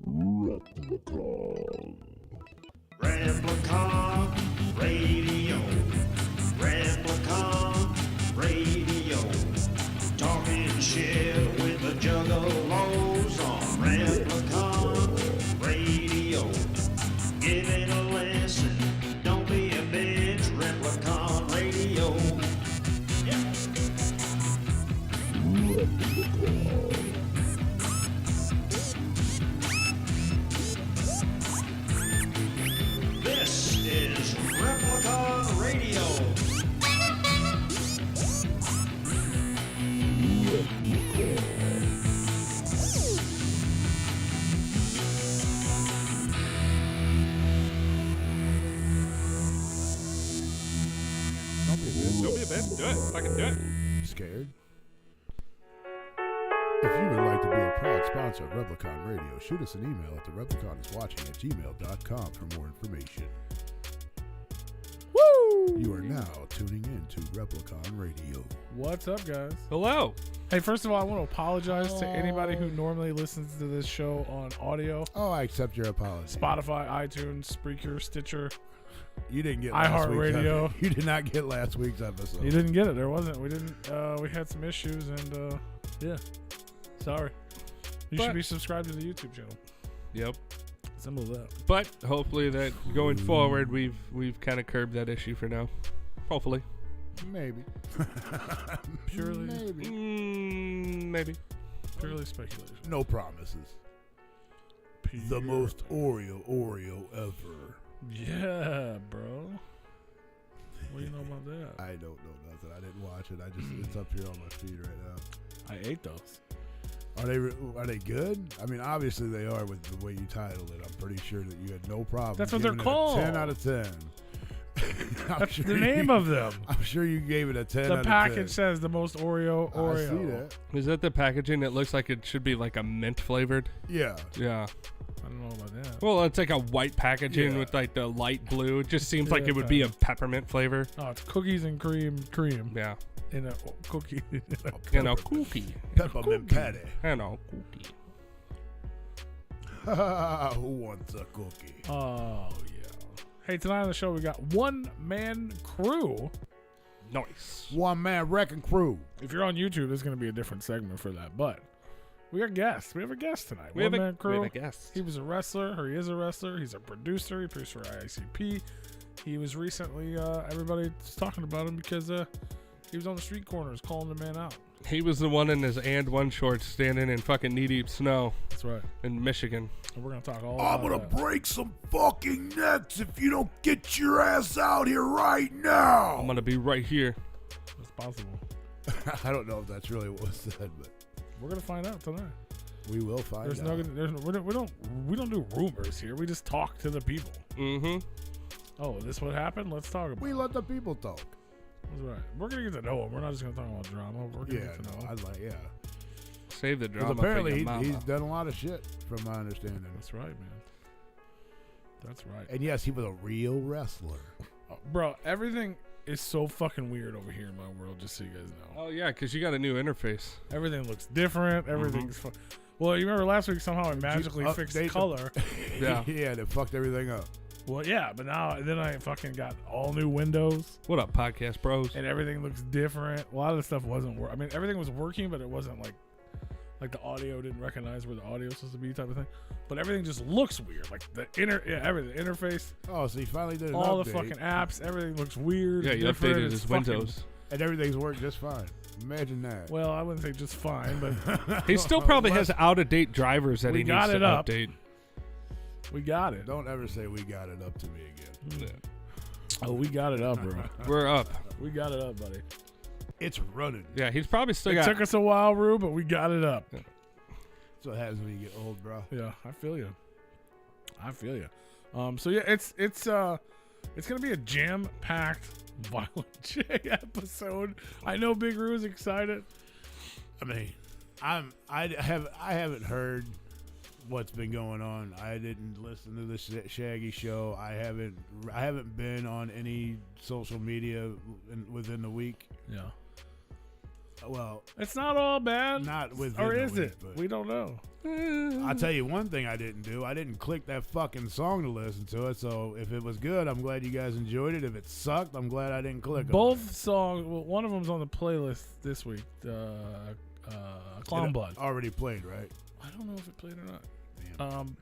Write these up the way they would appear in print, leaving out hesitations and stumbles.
Replicon. Replicon Radio. Replicon Radio. Talking shit with the Juggalos on Replicon Radio. Giving a lesson, don't be a bitch. Replicon Radio. Yeah. Replicon. This is Replicon Radio. Don't be a bitch. Do it. Fucking do it. Scared? If you would like to be a proud sponsor of Replicon Radio, shoot us an email at therepliconiswatching@gmail.com for more information. Woo! You are now tuning in to Replicon Radio. What's up, guys? Hello. Hey, first of all, I want to apologize to anybody who normally listens to this show on audio. Oh, I accept your apology. Spotify, iTunes, Spreaker, Stitcher. You didn't get last week's iHeartRadio. episode. You did not get last week's episode. You didn't get it. There wasn't. We didn't. We had some issues, and yeah. Sorry. You should be subscribed to the YouTube channel. Yep. Simple as that. But hopefully that going forward, we've kind of curbed that issue for now. Hopefully. Maybe. Purely. Maybe. Maybe. Purely speculation. No promises. The most Oreo ever. Yeah, bro. What do you know about that? I don't know nothing. I didn't watch it. It's up here on my feed right now. I ate those. Are they good? I mean, obviously they are with the way you titled it. I'm pretty sure that you had no problem. That's what they're giving it called. A 10 out of 10. That's the name of them. I'm sure you gave it a 10 out The of 10. package says the most Oreo. I see that. Is that the packaging that looks like it should be like a mint flavored? Yeah. Yeah. I don't know about that. Well, it's like a white packaging Yeah. with like the light blue. It just seems like Yeah, it would be a peppermint flavor. Oh, it's cookies and cream. Yeah. In a cookie. And a cookie. Peppermint patty. And a cookie. Who wants a cookie? Oh, yeah. Hey, tonight on the show, we got One Man Crew. Nice. One man wrecking crew. If you're on YouTube, there's going to be a different segment for that. But we got guests. We have a guest tonight. We One have Man Crew. a guest. He was a wrestler, or he is a wrestler. He's a producer. He produced for IICP. He was recently, everybody's talking about him because he was on the street corners calling the man out. He was the one in his and one shorts standing in fucking knee-deep snow That's right. in Michigan. And we're going to talk all I'm about gonna that. break some fucking necks if you don't get your ass out here right now. I'm going to be right here. It's possible. I don't know if that's really what was said, but We're going to find out tonight. we will find There's out. we don't do rumors here. We just talk to the people. Mm-hmm. Oh, is this what happened? Let's talk about We it. let the people talk. That's right. We're going to get to know him. We're not just going to talk about drama. We're going to Yeah, get to know him. I'd like, yeah. Save the Because drama apparently for your mama. he's done a lot of shit, from my understanding. That's right, man. That's right. And yes, he was a real wrestler. Bro, everything is so fucking weird over here in my world, just so you guys know. Oh, yeah, because you got a new interface. Everything looks different. Everything's Well, you remember last week somehow I magically fixed update the- color. Yeah. Yeah, they fucked everything up. Well, yeah, but then I fucking got all new windows What up, podcast bros? and everything looks different. A lot of the stuff wasn't working. I mean, everything was working, but it wasn't like the audio didn't recognize where the audio was supposed to be type of thing. But everything just looks weird. Like the everything, interface, Oh, so he finally did an all update. the fucking apps, everything looks weird. Yeah, and you different. updated It's his fucking- Windows. And everything's worked just fine. Imagine that. Well, I wouldn't say just fine, but He still probably has out-of-date drivers that We he got needs it to up. update. we got it. Don't ever say we got it up to me again. Oh, we got it up, bro. We're up. We got it up, buddy. It's running. Yeah, he's probably still It got... took us a while, Rue, but we got it up. That's what happens when you get old, bro. Yeah, I feel you. So yeah, it's gonna be a jam-packed Violent J episode. I know Big Rue is excited. I mean, I haven't heard what's been going on. I didn't listen to the Shaggy show. I haven't been on any social media within the week. Yeah, Well, it's not all bad. not within or the is week, it? but We don't know. I'll tell you one thing I didn't do. I didn't click that fucking song to listen to it. So if it was good, I'm glad you guys enjoyed it. If it sucked, I'm glad I didn't click Both songs. Well, one of them's on the playlist this week. Clown Blood. Already played, right? I don't know if it played or not. Damn.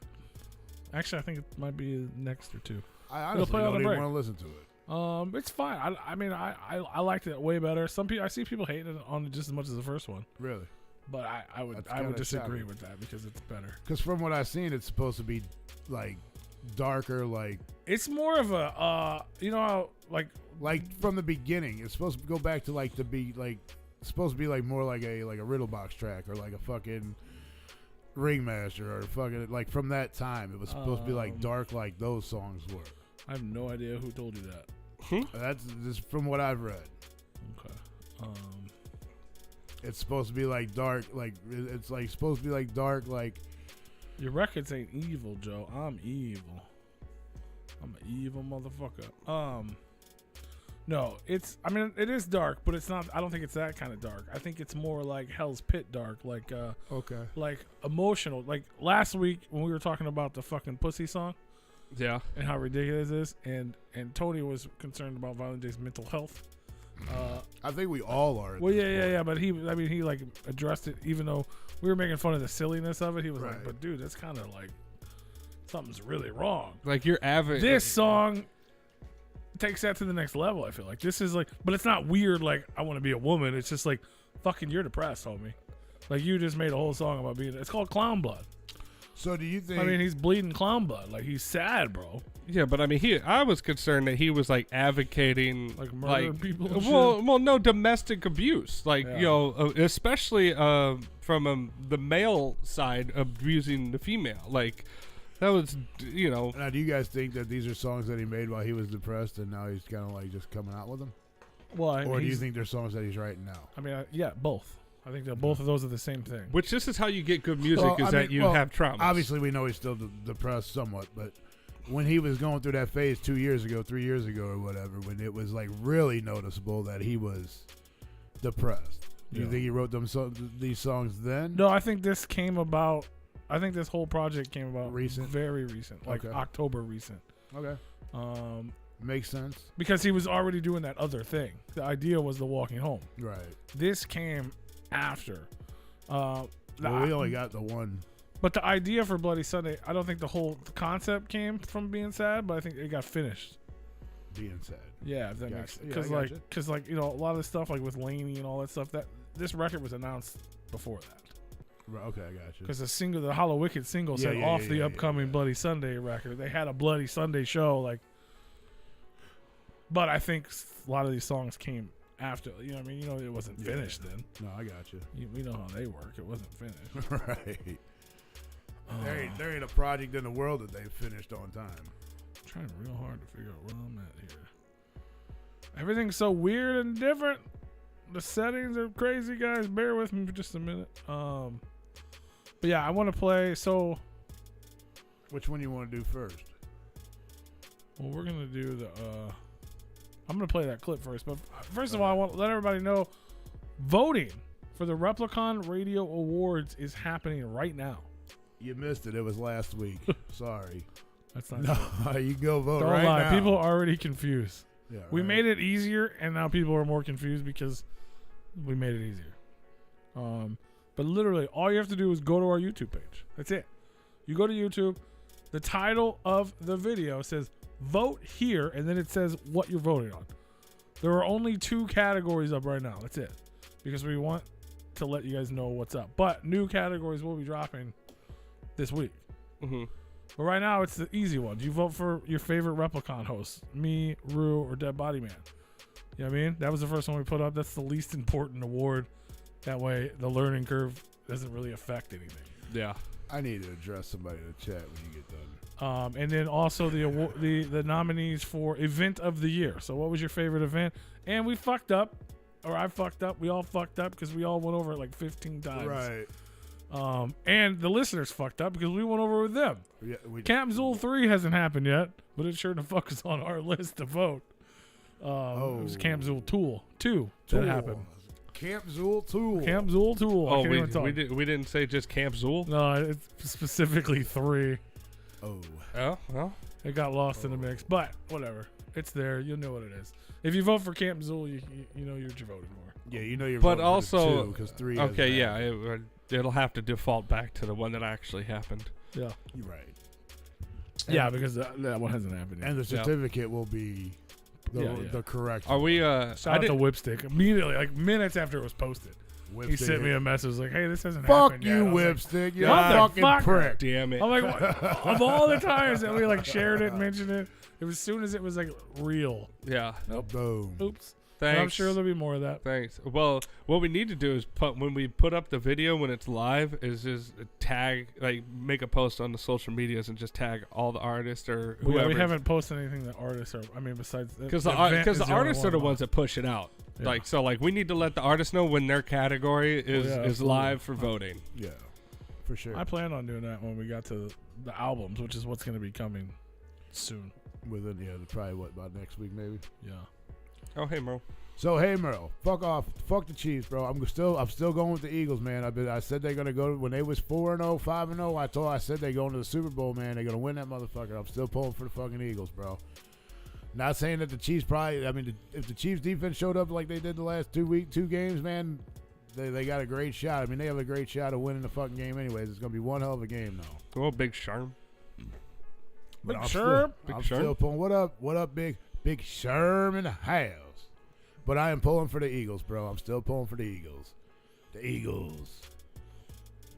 Actually, I think it might be next or two. I honestly play on don't the even break. want to listen to it. It's fine. I mean, I liked it way better. Some people, I see people hating it on it just as much as the first one, Really? but I would That's kinda disagree shocking. with that because it's better. Because from what I've seen, it's supposed to be like darker, like It's more of a you know how like from the beginning. It's supposed to go back to like it's supposed to be like more like a riddle box track or like a fucking Ringmaster or fucking like from that time. It was supposed to be like dark, like those songs were. I have no idea who told you that. That's just from what I've read. Okay. It's supposed to be like dark, like it's like supposed to be like dark, like Your records ain't evil, Joe. I'm evil. I'm an evil motherfucker. No, I mean, it is dark, but it's not. I don't think it's that kind of dark. I think it's more like Hell's Pit dark, like okay. like emotional. Like last week when we were talking about the fucking pussy song. Yeah. And how ridiculous it is, and Tony was concerned about Violent J's mental health. I think we all are. Well, yeah, but he like addressed it, even though we were making fun of the silliness of it. He was like, "But dude, that's kind of like something's really wrong." Like you're avid. This song takes that to the next level. I feel like this is like, but it's not weird. Like I want to be a woman. It's just like, fucking, you're depressed, homie. Like you just made a whole song about being. It's called Clown Blood. So do you think? I mean, he's bleeding clown blood. Like he's sad, bro. Yeah, but I mean, I was concerned that he was like advocating Like murdering people and well, no, domestic abuse, like Yeah. you know, especially from the male side abusing the female, like that was, you know. Now, do you guys think that these are songs that he made while he was depressed, and now he's kind of like just coming out with them, Well, or do you think they're songs that he's writing now? I mean, yeah, both. I think that both of those are the same thing. Which this is how you get good music, Well, is I that mean, you well, have trauma. Obviously, we know he's still depressed somewhat, but when he was going through that phase 2 years ago, 3 years ago, or whatever, when it was like really noticeable that he was depressed, do you Yeah. think he wrote these songs then? No, I think this came about. I think this whole project came about Recent? very recent, like Okay. October recent. Okay, makes sense. Because he was already doing that other thing. The idea was the walking home. Right. This came after. Well, we only got the one. But the idea for Bloody Sunday, I don't think the whole concept came from being sad, but I think it got finished. Being sad. Yeah, if that Gotcha. makes sense. Yeah, Because I gotcha. like you know, a lot of the stuff like with Laney and all that stuff, that this record was announced before that. Right, okay, I got you. Because the Hollow Wicked single said off the upcoming Bloody Sunday record. They had a Bloody Sunday show, like. But I think a lot of these songs came after. You know what I mean? You know, it wasn't finished then. No, I got you. We know how they work. It wasn't finished. Right. There ain't a project in the world that they finished on time. I'm trying real hard to figure out where I'm at here. Everything's so weird and different. The settings are crazy, guys. Bear with me for just a minute. But yeah, I want to play. So, Which one you want to do first? well, we're gonna do the. I'm gonna play that clip first. But first of all, I want to let everybody know, voting for the Replicon Radio Awards is happening right now. You missed it. It was last week. Sorry. That's not. No, you go vote Don't right lie. now. People are already confused. Yeah, We right. made it easier, and now people are more confused because we made it easier. But literally, all you have to do is go to our YouTube page. That's it. You go to YouTube. The title of the video says "Vote Here," and then it says what you're voting on. There are only 2 categories up right now. That's it, because we want to let you guys know what's up. But new categories will be dropping this week. Mm-hmm. But right now, it's the easy ones. You vote for your favorite Replicon host, me, Rue, or Dead Body Man. You know what I mean? That was the first one we put up. That's the least important award. That way, the learning curve doesn't really affect anything. Yeah. I need to address somebody in the chat when you get done. And then also the award, the nominees for Event of the Year. So what was your favorite event? And we fucked up, or I fucked up. We all fucked up because we all went over it like 15 times. Right. And the listeners fucked up because we went over with them. Yeah, Camp Zool 3 hasn't happened yet, but it sure the fuck is on our list to vote. It was Camp Zool 2 that happened. Camp Zool Tool. Camp Zool Tool. I Oh, can't even talk. we didn't say just Camp Zool. No, it's specifically 3. Oh. Oh, well. It got lost in the mix, but whatever. It's there. You'll know what it is. If you vote for Camp Zool, you know what you're voting for. Yeah, you know you're But voting also, because 3. okay, yeah, it'll have to default back to the one that actually happened. Yeah. You're right. Yeah, because that one hasn't happened yet. And the certificate will be the correct. Are we? Shout out to Whipstick. Immediately, like minutes after it was posted, he sent me a message like, "Hey, this hasn't Fuck happened you, yet." Whipstick. You're "What a the fucking fuck?" prick. Damn it! I'm like, what? Of all the times that we like shared it, mentioned it, it was as soon as it was like real. Yeah. Boom. Oops. Thanks. I'm sure there'll be more of that. Thanks. Well, what we need to do is when we put up the video when it's live is just tag, like make a post on the social medias and just tag all the artists or whoever. We haven't posted anything that artists are. I mean, besides because the artists are the ones that push it out. Yeah. Like so, like we need to let the artists know when their category is absolutely. live for voting. Yeah, for sure. I plan on doing that when we got to the albums, which is what's going to be coming soon. Within probably about next week maybe. Yeah. Oh hey Merle. So hey Merle, fuck off, fuck the Chiefs, bro. I'm still going with the Eagles, man. I said they're gonna go when they was 4-0, 5-0. I said they going to the Super Bowl, man. They're gonna win that motherfucker. I'm still pulling for the fucking Eagles, bro. Not saying that the Chiefs probably. I mean, if the Chiefs defense showed up like they did the last 2 games, man, they got a great shot. I mean, they have a great shot of winning the fucking game, anyways. It's gonna be one hell of a game, though. Oh, Big Sharm. But Big I'm Sherm? still pulling. What up, big Sherm in the house? But I am pulling for the Eagles, bro. I'm still pulling for the Eagles. The Eagles.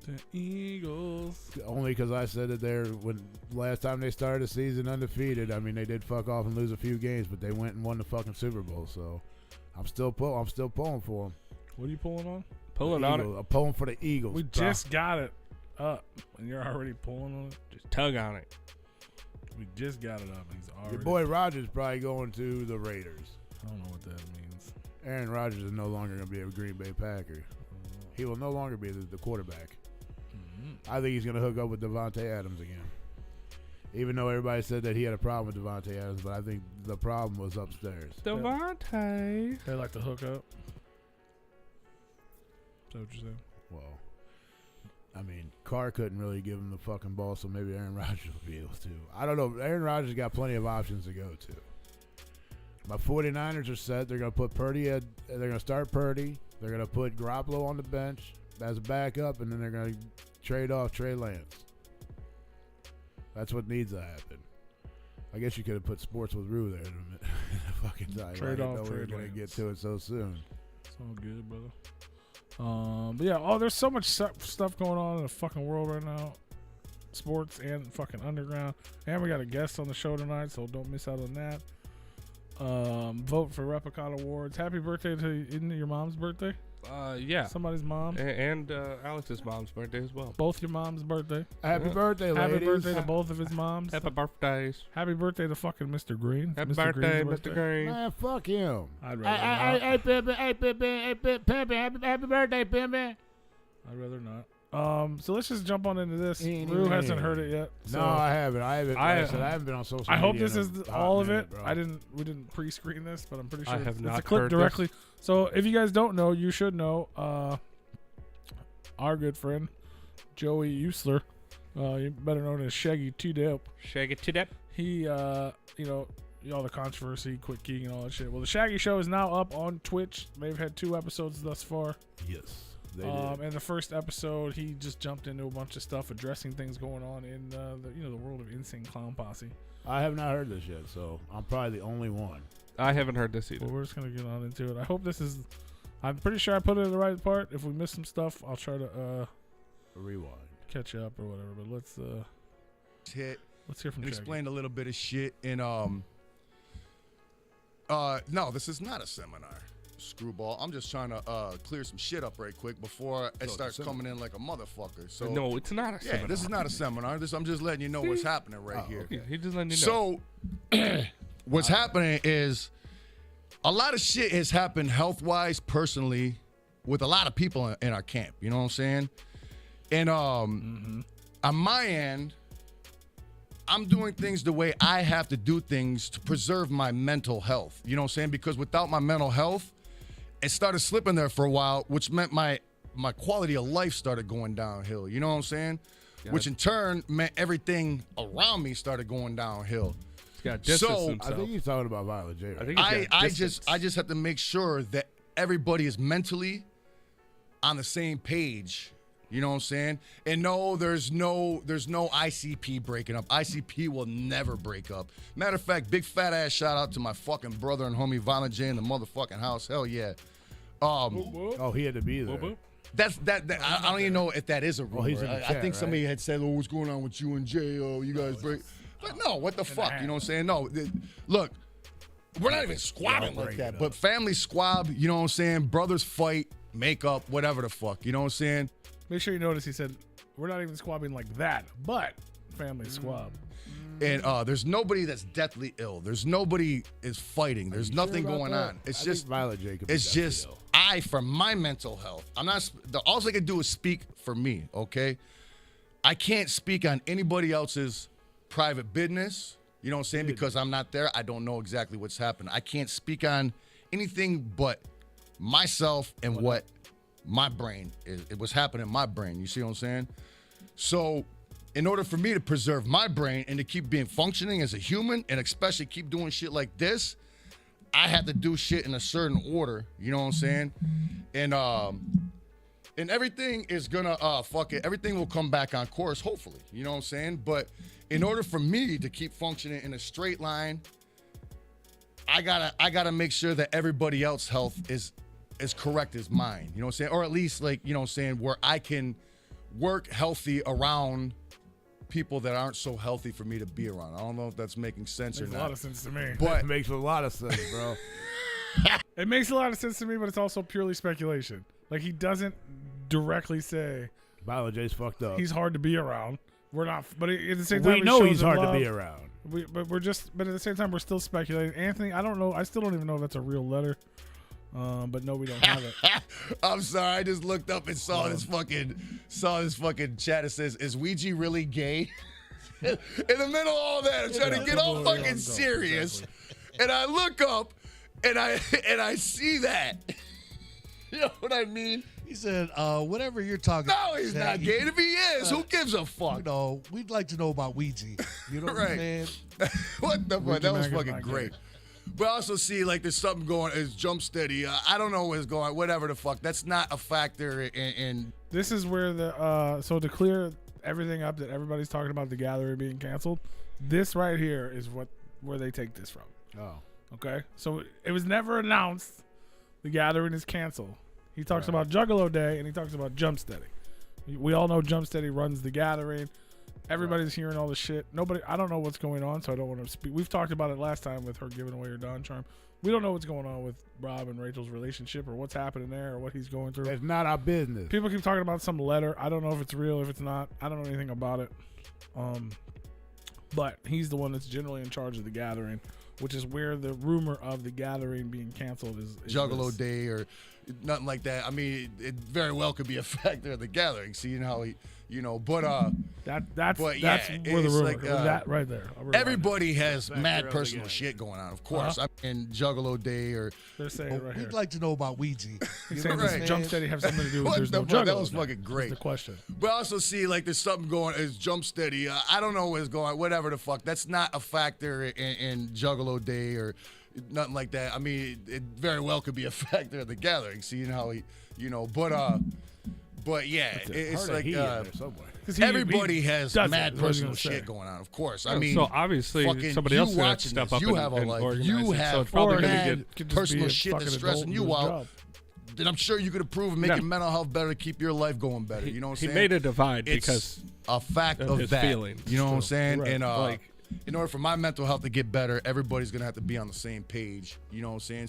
The Eagles. Only because I said that when last time they started the season undefeated. I mean, they did fuck off and lose a few games, but they went and won the fucking Super Bowl. So I'm still pulling for them. What are you pulling on? Pulling on it. I'm pulling for the Eagles. We bro. just got it up, and you're already pulling on it. Just tug on it. We just got it up, and he's already. Your boy Rodgers probably going to the Raiders. I don't know what that means. Aaron Rodgers is no longer going to be a Green Bay Packer. He will no longer be the quarterback. I think he's going to hook up with Devontae Adams again. Even though everybody said that he had a problem with Devontae Adams, but I think the problem was upstairs. Devontae. They like to hook up. Is that what you're saying? Well, I mean, Carr couldn't really give him the fucking ball, so maybe Aaron Rodgers will be able to. I don't know. Aaron Rodgers got plenty of options to go to. My 49ers are set. They're going to put Purdy at. They're going to start Purdy. They're going to put Garoppolo on the bench as a backup, and then they're going to trade off Trey Lance. That's what needs to happen. I guess you could have put Sports with Rue there in a minute. Fucking time. Trade off Trey Trey Lance. Going to get Lance. to it so soon. It's all good, brother. But yeah, there's so much stuff going on in the fucking world right now. Sports and fucking underground. And we got a guest on the show tonight, so don't miss out on that. Vote for Replicon Awards. Happy birthday to, isn't it your mom's birthday? Yeah. Somebody's mom. And Alex's mom's birthday as well. Both your mom's birthday. Happy birthday, ladies. Happy birthday to both of his moms. Happy birthdays. Happy birthday to fucking Mr. Green. Happy Mr. birthday, Green's Mr. Green. Man, fuck him. I'd rather not. Hey, Pimpin, happy birthday, Pimpin. I'd rather not. So let's just jump on into this. Rue hasn't heard it yet. So No, I haven't. I haven't been on social media. I hope this in is a all of minute, it. bro. We didn't pre-screen this, but I'm pretty sure I have it's not a clip heard directly. this. So if you guys don't know, you should know. Our good friend Joey Usler, better known as Shaggy T-Dope. Shaggy to that. He, all the controversy, Quick Geek, and all that shit. Well, the Shaggy Show is now up on Twitch. They've had 2 episodes thus far. Yes, they did. In the first episode, he just jumped into a bunch of stuff addressing things going on in the world of Insane Clown Posse. I have not heard this yet, so I'm probably the only one. I haven't heard this either. Well, we're just gonna get on into it. I hope this is. I'm pretty sure I put it in the right part. If we miss some stuff, I'll try to Rewind. catch you up or whatever. But let's hit hear from and Shaggy. explain a little bit of shit. And no, this is not a seminar, screwball. I'm just trying to clear some shit up right quick before it starts coming in like a motherfucker. So No, it's not a yeah, seminar. this is not a seminar. I'm just letting you know what's happening right here. Okay, he just letting you know. So what's happening is a lot of shit has happened health-wise, personally, with a lot of people in our camp. You know what I'm saying? And on my end, I'm doing things the way I have to do things to preserve my mental health. You know what I'm saying? Because without my mental health it started slipping there for a while, which meant my quality of life started going downhill. You know what I'm saying? Yeah. Which in turn meant everything around me started going downhill. He's got distance So, himself. I think he's talking about Violent J. Right? I think he's got I distance. just have to make sure that everybody is mentally on the same page. You know what I'm saying? And no, there's no ICP breaking up. ICP will never break up. Matter of fact, big fat ass shout out to my fucking brother and homie Violent J in the motherfucking house. Hell yeah. Oh, he had to be there. That's I don't even know if that is a rumor. he's in the I chat, think right? somebody had said, "Oh, what's going on with you and Jay? Oh, you guys break." But no, what the fuck? You know what I'm saying? No, look, we're not even squabbing like that. But family squab, you know what I'm saying? Brothers fight, make up, whatever the fuck. You know what I'm saying? Make sure you notice he said we're not even squabbing like that, but family squab. And there's nobody that's deathly ill. There's nobody is fighting. There's nothing going on. It's I just think Violent J could be it's deathly just ill. for my mental health. I'm not. All I can do is speak for me. Okay, I can't speak on anybody else's private business. You know what I'm saying? Because I'm not there. I don't know exactly what's happened. I can't speak on anything but myself and what my brain is. It was happening in my brain. You see what I'm saying? So, in order for me to preserve my brain and to keep being functioning as a human, and especially keep doing shit like this, I had to do shit in a certain order. You know what I'm saying? And everything is gonna everything will come back on course, hopefully. You know what I'm saying? But in order for me to keep functioning in a straight line, I gotta make sure that everybody else's health is as correct as mine. You know what I'm saying? Or at least, like, you know what I'm saying, where I can work healthy around people that aren't so healthy for me to be around. I don't know if that's making sense Makes or a not. lot of sense to me. But It makes a lot of sense, bro. It makes a lot of sense to me, but it's also purely speculation. Like, he doesn't directly say Violent J's fucked up. he's hard to be around. We're not, but at the same time, We he know shows he's him hard love. to be around. But at the same time, we're still speculating. Anthony, I don't know. I still don't even know if that's a real letter. But no, we don't have it. I'm sorry, I just looked up and saw this fucking chat. It says, "Is Ouija really gay?" In the middle of all that, I'm trying to get all fucking serious, and I look up and I see that. You know what I mean? He said, whatever you're talking No, he's not Shaggy, gay. If he is, who gives a fuck? You know, we'd like to know about Ouija. You know what Right. I'm saying? What the fuck? That was Mac is fucking not great. gay. But I also see, like, there's something going. It's jump steady. I don't know what's going. Whatever the fuck. That's not a factor in This is where the so to clear everything up that everybody's talking about the gathering being canceled. This right here is where they take this from. Oh. Okay, so it was never announced the gathering is canceled. He talks about Juggalo Day and he talks about Jump Steady. We all know Jump Steady runs the gathering. Everybody's hearing all this shit. I don't know what's going on, so I don't want to speak. We've talked about it last time with her giving away her Dawn Charm. We don't know what's going on with Rob and Rachel's relationship or what's happening there or what he's going through. It's not our business. People keep talking about some letter. I don't know if it's real, if it's not. I don't know anything about it. But he's the one that's generally in charge of the gathering, which is where the rumor of the gathering being canceled is Juggalo this. Day or nothing like that. I mean, it very well could be a factor of the gathering. Seeing how he, you know, but That's But yeah, where the it's rumor like, that right there. I'll rewind it. everybody has mad of the personal game. shit going on. Of course, Uh-huh. I mean, Juggalo Day or They're saying it right here. We'd like to know about Ouija. You He's know saying what does I'm right. Jump saying? Steady have something to do with What there's the no fuck? That Juggalo was Day? fucking great. Is the question. But I also see, like, there's something going. It's jump steady. I don't know what's going. Whatever the fuck. That's not a factor in Juggalo Day or nothing like that. I mean, it very well could be a factor of the gathering. Seeing how he, you know, but yeah, it's Heard a like he in there somewhere. 'Cause he everybody has does it, mad is what I was personal gonna say. shit going on. Of course, I mean, so obviously fucking somebody you else is gonna watching step this, up you and, have a and life. organize You it. So have it's probably Or gonna mad get could just be personal a shit that's fucking stressing adult you and do his out. job. Then I'm sure you could improve and make Yeah. your mental health better to keep your life going better. You know what I'm he saying? made a divide It's because a fact of of his that. feelings. You know what I'm True. saying? Right. And Like- in order for my mental health to get better, everybody's gonna have to be on the same page. You know what I'm saying?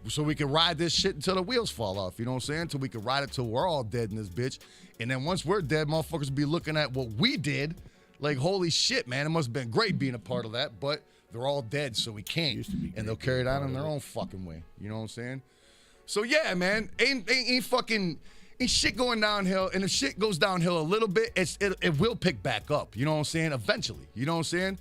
So we can ride this shit until the wheels fall off. You know what I'm saying? Until we can ride it till we're all dead in this bitch. And then once we're dead, motherfuckers be looking at what we did. Like, holy shit, man, it must have been great being a part of that, but they're all dead, so we can't. Used to be And they'll great carry it being on part in their of it. own fucking way. You know what I'm saying? So yeah, man, ain't shit going downhill. And if shit goes downhill a little bit, it will pick back up. You know what I'm saying? Eventually. You know what I'm saying?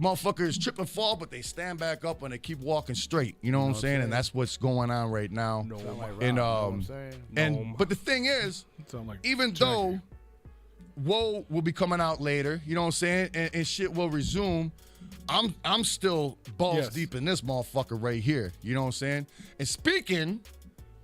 motherfuckers trip and fall, but they stand back up and they keep walking straight. You know what I'm saying? And that's what's going on right now. But the thing is, even though Woe will be coming out later, you know what I'm saying, and shit will resume, I'm still balls deep in this motherfucker right here. You know what I'm saying? And speaking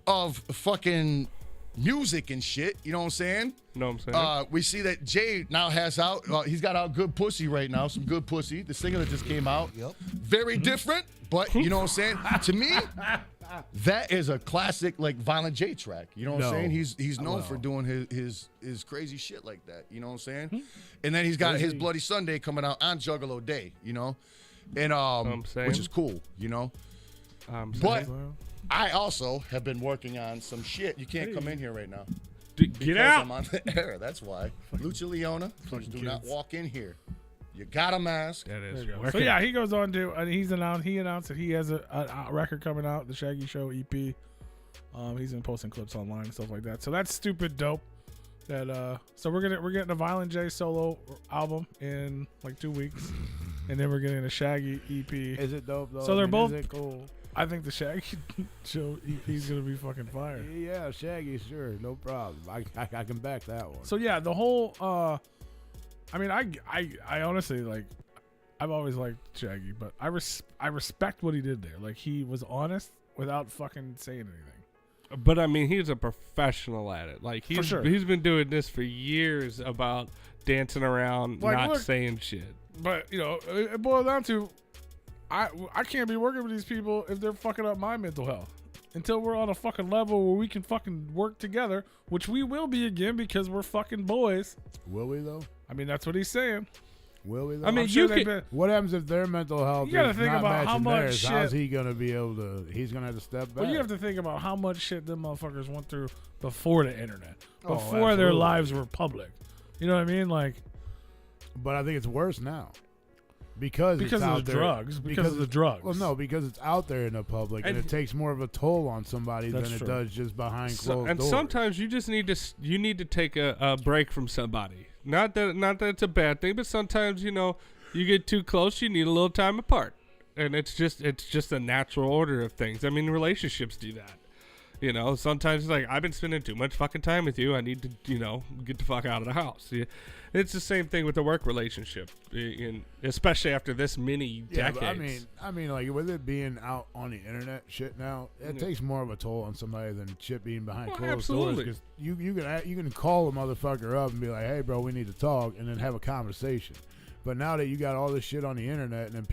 of fucking music and shit, you know what I'm saying? Know what I'm saying? We see that Jay now has out, he's got out Good Pussy right now, some Good Pussy. The single that just came out. Yep. Very different, but you know what I'm saying? To me, that is a classic, like, Violent J track. You know what I'm saying? He's known for doing his crazy shit like that. You know what I'm saying? And then he's got his Bloody Sunday coming out on Juggalo Day, you know? And which is cool, you know? But I also have been working on some shit. You can't come in here right now. Get out! I'm on the air. That's why. Lucha Leona, please do not walk in here. You got a mask. That is. So yeah, he goes on to he announced that he has a record coming out, the Shaggy Show EP. He's been posting clips online and stuff like that. So that's stupid dope. That so we're getting a Violent J solo album in like 2 weeks, and then we're getting a Shaggy EP. Is it dope though? So they're both cool. I think the Shaggy Show EP's gonna be fucking fire. Yeah, Shaggy, sure, no problem. I can back that one. So yeah, the whole I mean, I honestly, like, I've always liked Shaggy, but I respect what he did there. Like, he was honest without fucking saying anything. But I mean, he's a professional at it. Like, he's sure. He's been doing this for years about dancing around, Like, not look, saying shit. But you know, it boils down to I can't be working with these people if they're fucking up my mental health. Until we're on a fucking level where we can fucking work together, which we will be again because we're fucking boys. Will we though? I mean, that's what he's saying. Will we though? I mean, what happens if their mental health You gotta is think not about how matching much theirs? shit- How's he gonna be able to? He's gonna have to step back. Well, you have to think about how much shit them motherfuckers went through before the internet, Oh, before their absolutely. lives were public. You know what I mean? Like, But I think it's worse now because it's of out the there. drugs. Because of the drugs. Well, no, because it's out there in the public, and And- it takes more of a toll on somebody than That's it true. does just behind closed And doors. sometimes you just need to take a break from somebody. Not that it's a bad thing, but sometimes, you know, you get too close, you need a little time apart. And it's just a natural order of things. I mean, relationships do that. You know, sometimes it's like, I've been spending too much fucking time with you. I need to, you know, get the fuck out of the house. Yeah. It's the same thing with the work relationship, especially after this many decades. But I mean, like with it being out on the internet, shit now, it takes more of a toll on somebody than shit being behind closed absolutely. doors. Because you can call a motherfucker up and be like, "Hey, bro, we need to talk," and then have a conversation. But now that you got all this shit on the internet, and then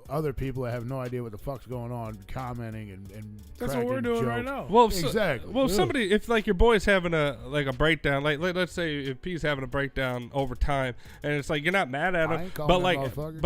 other people that have no idea what the fuck's going on, commenting and that's what we're cracking doing jokes. right now. Well, Exactly. Well, Yeah. somebody, if like your boy's having a breakdown, like let's say if P's having a breakdown over time, and it's like you're not mad at I him, ain't calling but that like, motherfucker.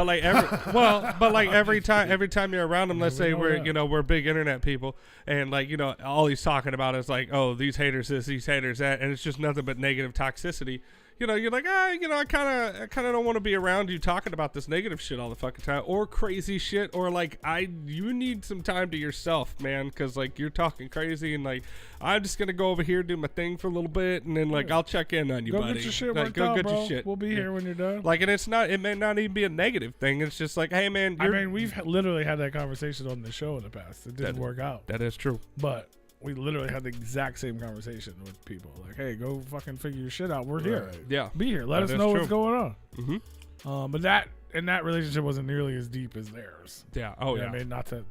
but like every time you're around him, let's say we're big internet people, and like, you know, all he's talking about is like, oh, these haters this, these haters that, and it's just nothing but negative toxicity. You know, you're like, you know, I kind of don't want to be around you talking about this negative shit all the fucking time, or crazy shit, or like, you need some time to yourself, man, because like you're talking crazy, and like I'm just gonna go over here do my thing for a little bit, and then like I'll check in on you, Go buddy. get your shit Like, worked go out, get bro. your shit. We'll be here when you're done. Like, and it may not even be a negative thing. It's just like, hey, man, I mean, we've literally had that conversation on the show in the past. It didn't work out. that is true. But we literally had the exact same conversation with people. Like, hey, go fucking figure your shit out. We're here. Right. Yeah. Be here. Let That us is know true. what's going on. Mm-hmm. But that relationship wasn't nearly as deep as theirs. Yeah. Oh, You know yeah. what I mean, not to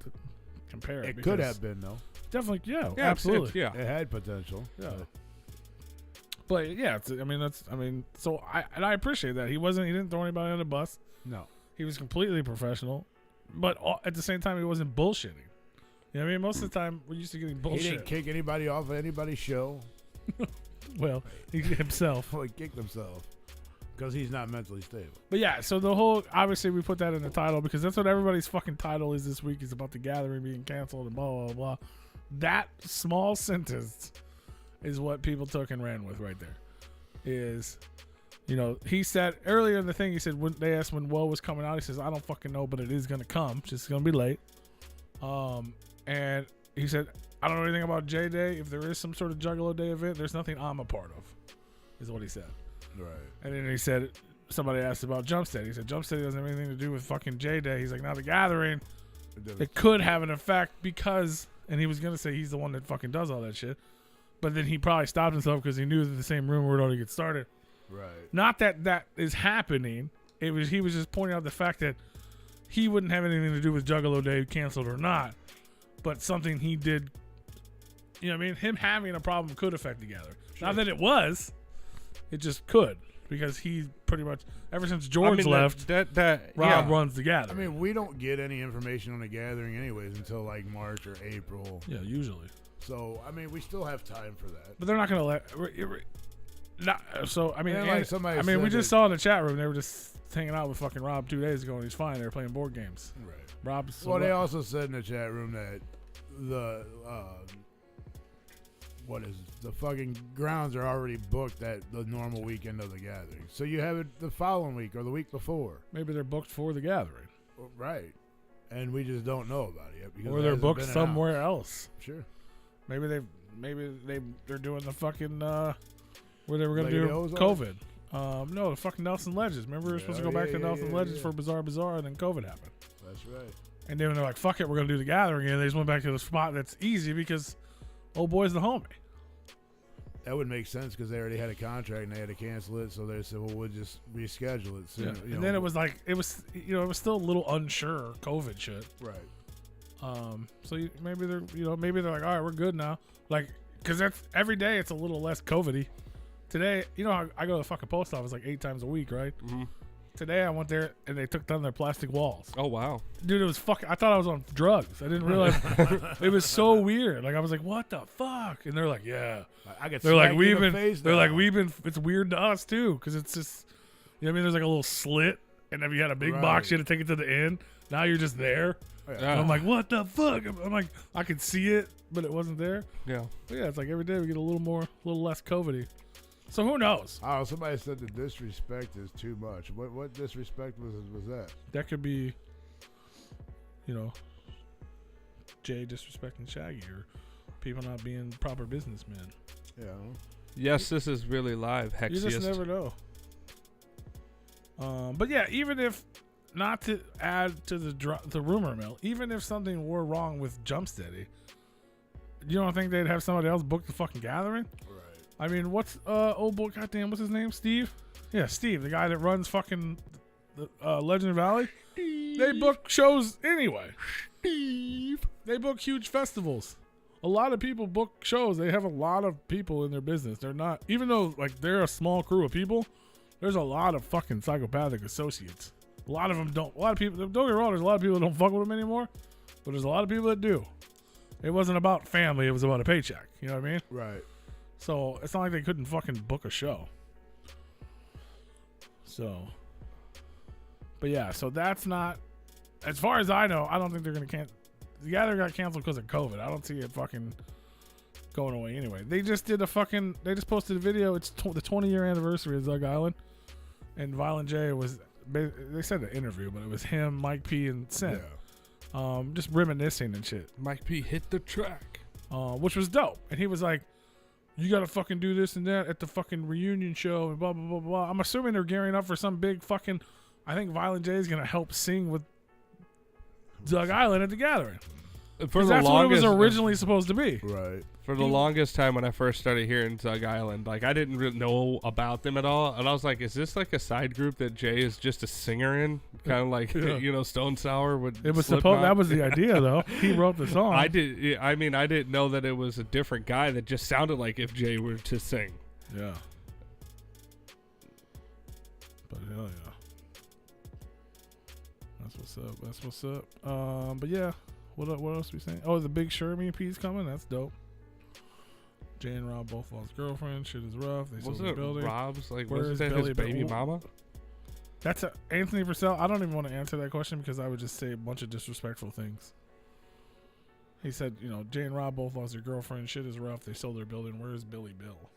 compare it. It could because have been though. definitely, yeah, Yeah, absolutely. Yeah. It had potential. Yeah. But yeah, so I appreciate that. He didn't throw anybody on the bus. No. He was completely professional, but at the same time, he wasn't bullshitting. You know what I mean? Most of the time, we're used to getting bullshit. He didn't kick anybody off of anybody's show. Well, he himself. He kicked himself because he's not mentally stable. But yeah, so the whole, obviously we put that in the title because that's what everybody's fucking title is this week, is about the gathering being canceled and blah, blah, blah. That small sentence is what people took and ran with right there. Is, you know, he said earlier in the thing, he said, when they asked when Woe was coming out, he says, I don't fucking know, but it is going to come. Just going to be late. And he said, I don't know anything about J Day. If there is some sort of Juggalo Day event, there's nothing I'm a part of, is what he said. Right. And then he said, somebody asked about Jumpsteady. He said Jumpsteady doesn't have anything to do with fucking J-Day. He's like, now the Gathering, it could have an effect because, and he was going to say he's the one that fucking does all that shit. But then he probably stopped himself because he knew that the same rumor would already get started. Right. Not that that is happening. He was just pointing out the fact that he wouldn't have anything to do with Juggalo Day canceled or not. But something he did, you know what I mean? Him having a problem could affect the Gathering. Not that it was. It just could. Because he pretty much, ever since George left, Rob runs the Gathering. I mean, we don't get any information on the Gathering anyways until like March or April. Yeah, usually. So, I mean, we still have time for that. But they're not going to let... So, I mean, we just that- saw in the chat room, they were just hanging out with fucking Rob 2 days ago, and he's fine. They were playing board games. Right. Rob's... Well, they also said in the chat room that the... the fucking grounds are already booked at the normal weekend of the Gathering. So you have it the following week or the week before. Maybe they're booked for the Gathering. Right. And we just don't know about it yet. Because Or it they're hasn't booked been somewhere else. Sure. Maybe they're doing the fucking where they were gonna Lady do Ozark? COVID. No, the fucking Nelson Ledges. Remember we were supposed to go back to Nelson Ledges yeah. for Bazaar, and then COVID happened. That's right. And then they're like, "Fuck it, we're gonna do the Gathering," and they just went back to the spot that's easy because old boy's the homie. That would make sense because they already had a contract and they had to cancel it. So they said, "Well, we'll just reschedule it." So, Yeah. And then it was like it was still a little unsure COVID shit. right. So maybe they're like, all right, we're good now. Like, because that's every day it's a little less COVID-y. Today, I go to the fucking post office like 8 times a week, right? Mm-hmm. Today I went there and they took down their plastic walls. Oh, wow. Dude, it was fucking. I thought I was on drugs. I didn't realize it was so weird. Like I was like, what the fuck? And they're like, yeah. I get They're like, smacked we've in the been. face They're now. like, we've been. It's weird to us too because it's just. You know what I mean? There's like a little slit, and if you had a big box, you had to take it to the end. Now you're just there. And I'm like, what the fuck? I'm like, I could see it, but it wasn't there. Yeah. But yeah, it's like every day we get a little less COVID-y. So who knows? Oh, somebody said the disrespect is too much. What disrespect was that? That could be, Jay disrespecting Shaggy or people not being proper businessmen. Yeah. Yes, this is really live, Hexiest. You just never know. But yeah, even if not to add to the rumor mill, even if something were wrong with Jumpsteady, you don't think they'd have somebody else book the fucking Gathering? Right. I mean, what's old boy? Goddamn, what's his name? Steve? Yeah, Steve, the guy that runs fucking Legend Valley. They book shows anyway. Steve. They book huge festivals. A lot of people book shows. They have a lot of people in their business. They're not, even though like they're a small crew of people. There's a lot of fucking psychopathic associates. A lot of them don't. A lot of people, don't get me wrong, there's a lot of people that don't fuck with them anymore, but there's a lot of people that do. It wasn't about family, it was about a paycheck. You know what I mean? Right. So it's not like they couldn't fucking book a show. So, but yeah, so that's not, as far as I know, I don't think they're going to cancel. The Gathering got canceled because of COVID. I don't see it fucking going away anyway. They just did they just posted a video. It's the 20-year anniversary of Zug Island. And Violent J was, they said an interview, but it was him, Mike P, and Sen. Yeah. Just reminiscing and shit. Mike P hit the track. Which was dope. And he was like, you got to fucking do this and that at the fucking reunion show and blah, blah, blah, blah. I'm assuming they're gearing up for some big fucking, I think Violent J is going to help sing with Zug Island at the Gathering. For the that's longest, what it was originally supposed to be. Right. For the longest time when I first started hearing Zug Island, like I didn't really know about them at all, and I was like, "Is this like a side group that Jay is just a singer in?" Kind of like Stone Sour would. It was supposed. That was the idea, though. He wrote the song. I didn't know that it was a different guy that just sounded like if Jay were to sing. Yeah. But hell yeah. That's what's up. But yeah. What else we saying? Oh, the Big Shermie piece coming. That's dope. Jay and Rob both lost girlfriend. Shit is rough. They sold the building. Rob's like? Where Wasn't is that his Billy baby mama? That's Anthony Purcell. I don't even want to answer that question because I would just say a bunch of disrespectful things. He said, Jay and Rob both lost their girlfriend. Shit is rough. They sold their building. Where is Billy Bill?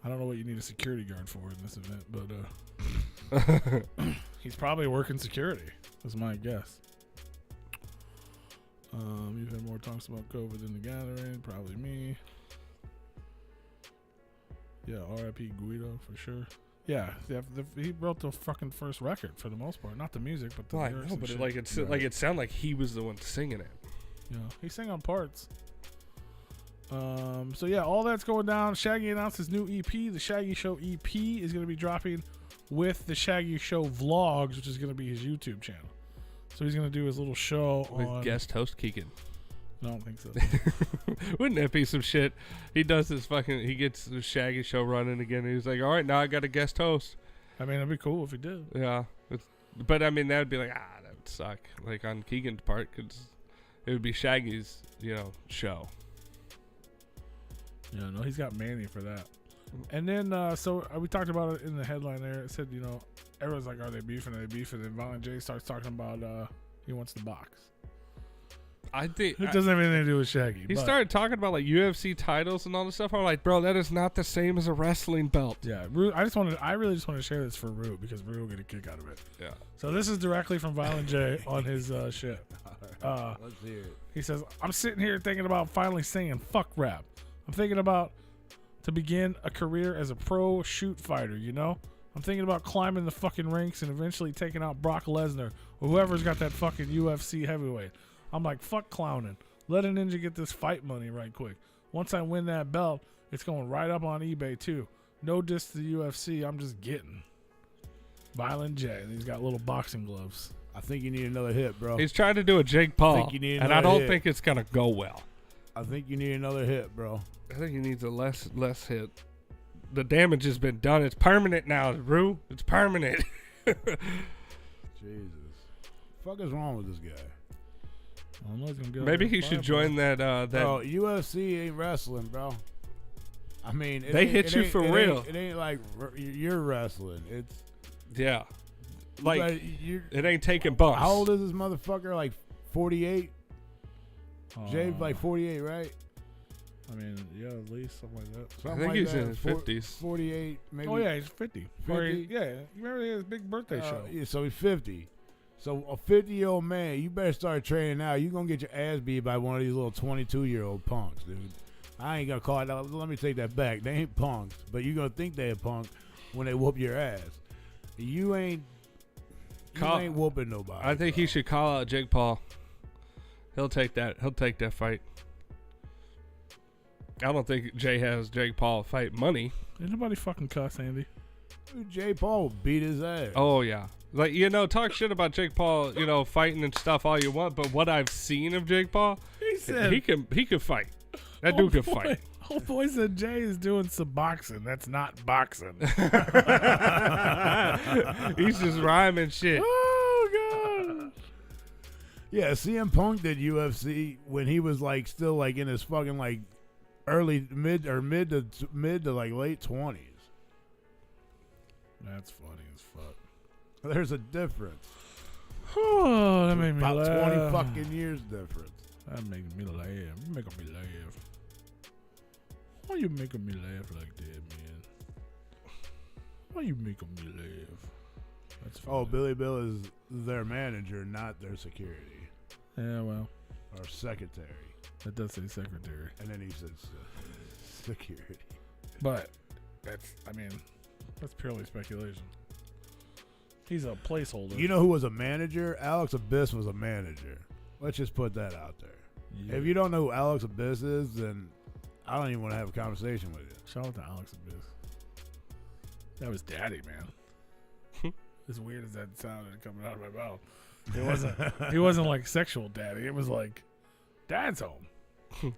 I don't know what you need a security guard for in this event, but he's probably working security. That's my guess. You've had more talks about COVID in the Gathering. Probably me. Yeah, R.I.P. Guido for sure. Yeah, he wrote the fucking first record for the most part. Not the music, but the Well, I lyrics know, and but shit. it sounded like he was the one singing it. Yeah, he sang on parts. So yeah, all that's going down. Shaggy announced his new EP. The Shaggy Show EP is going to be dropping with the Shaggy Show vlogs, which is going to be his YouTube channel. So he's going to do his little show With on guest host Keegan. I don't think so. Wouldn't that be some shit? He does this he gets the Shaggy Show running again. And he's like, all right, now I got a guest host. I mean, it'd be cool if he did. Yeah. But I mean, that would be like, that would suck. Like on Keegan's part, because it would be Shaggy's, show. Yeah, no, he's got Manny for that. And then, so we talked about it in the headline there. It said, everyone's like, are they beefing? Are they beefing? And Violent J starts talking about he wants the box. I think It doesn't have anything to do with Shaggy. he but started talking about like UFC titles and all this stuff. I'm like, bro, that is not the same as a wrestling belt. Yeah, I really just wanted to share this for Rue because Rue will get a kick out of it. Yeah. So this is directly from Violent J on his shit. Let's hear it. He says, I'm sitting here thinking about finally saying fuck rap. I'm thinking about to begin a career as a pro shoot fighter, I'm thinking about climbing the fucking ranks and eventually taking out Brock Lesnar or whoever's got that fucking UFC heavyweight. I'm like, fuck clowning. Let a ninja get this fight money right quick. Once I win that belt, it's going right up on eBay too. No diss to the UFC, I'm just getting. Violent J. And he's got little boxing gloves. I think you need another hit, bro. He's trying to do a Jake Paul, think you need and I another don't hit. think it's gonna go well. I think you need another hit, bro. I think he needs a less hit. The damage has been done. It's permanent now, Rue. It's permanent. Jesus. Fuck is wrong with this guy? I don't know, he's gonna get Maybe over he the should fire, join that. Bro, UFC ain't wrestling, bro. I mean, They hit you for real. It ain't like you're wrestling. It's Yeah. Like, you're, it ain't taking bumps. how old is this motherfucker? Like 48? bro. Jay's like 48, right? I mean, yeah, at least something like that. I Something think like he's that. in his 50s. 48, maybe. Oh yeah, he's 50. Or 50? yeah, you remember his big birthday show? Yeah, so he's 50. So a 50-year-old man, you better start training now. You're going to get your ass beat by one of these little 22-year-old punks, dude. I ain't going to call it out. Let me take that back. They ain't punks, but you're going to think they're punk when they whoop your ass. You ain't whooping nobody. I think bro. he should call out Jake Paul. He'll take that. He'll take that fight. I don't think Jay has Jake Paul fight money. Ain't nobody fucking cuss, Andy. Dude, Jay Paul will beat his ass. Oh yeah, like talk shit about Jake Paul, fighting and stuff all you want, but what I've seen of Jake Paul, He said he could fight. That dude can fight. Oh boy said Jay is doing some boxing. That's not boxing. He's just rhyming shit. Oh god. Yeah, CM Punk did UFC when he was like still like in his fucking like mid to like late 20s. That's funny as fuck. There's a difference. Oh, that made me About laugh. 20 fucking years difference. That made me laugh. You making me laugh. Why you making me laugh like that, man? Why you making me laugh? That's funny. Oh, Billy Bill is their manager, not their security Yeah, well, or secretary. that does say secretary. And then he says security. But that's purely speculation. He's a placeholder. You know who was a manager? Alex Abyss was a manager. Let's just put that out there. Yeah. If you don't know who Alex Abyss is, then I don't even want to have a conversation with you. Shout out to Alex Abyss. That was daddy, man. As weird as that sounded coming out of my mouth. It wasn't like sexual daddy. It was like dad's home.